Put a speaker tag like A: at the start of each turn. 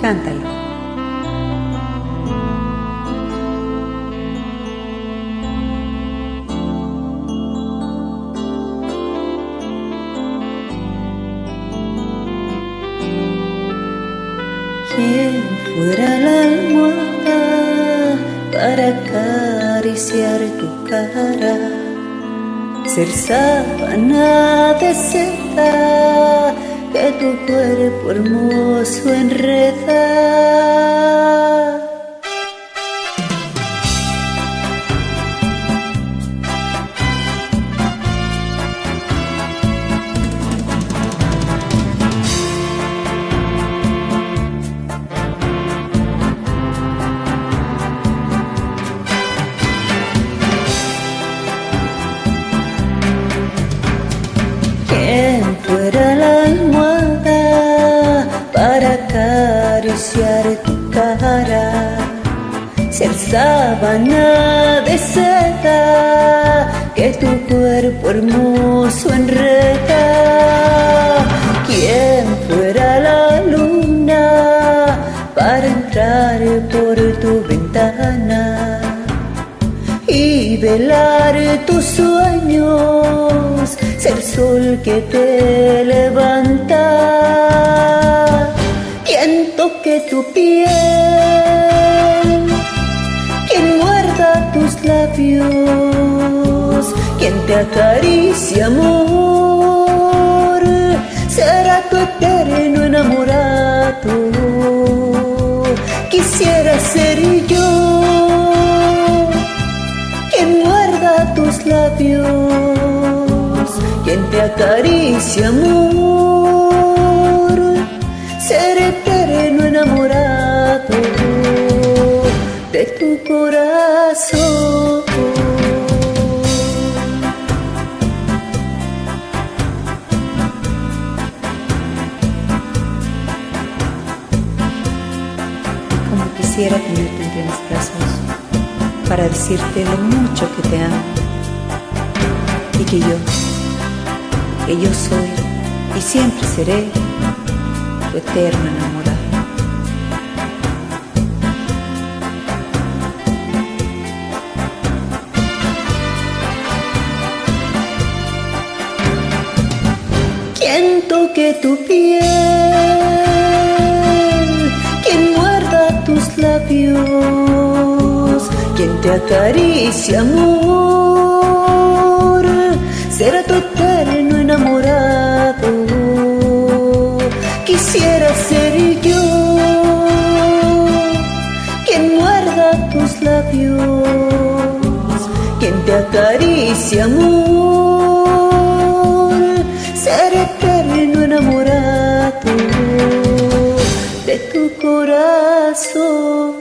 A: Cántalo.
B: ¿Quién fuera la almohada para acariciar tu cara? Ser sábana de seda que tu cuerpo hermoso enreda. ¿Quién fuera la almohada para acariciar tu cara? Ser sábana de seda que tu cuerpo hermoso enreda. ¿Quién fuera la luna para entrar por tu ventana y velar tus sueños, ser sol que te levanta? ¿Quién toque tu piel? ¿Quién muerda tus labios? ¿Quién te acaricia, amor? Será tu eterno enamorado. Quisiera ser yo quien muerda tus labios, quien te acaricia, amor, ser eterno enamorado de tu corazón.
A: Como quisiera tenerte entre mis brazos para decirte lo mucho que te amo y que yo soy y siempre seré tu eterno enamorado.
B: ¿Quién toque tu piel? ¿Quién muerda tus labios? ¿Quién te acaricia, amor? Será tu eterno enamorado. Quisiera ser yo quien muerda tus labios, quien te acaricia, amor, ser eterno enamorado de tu corazón.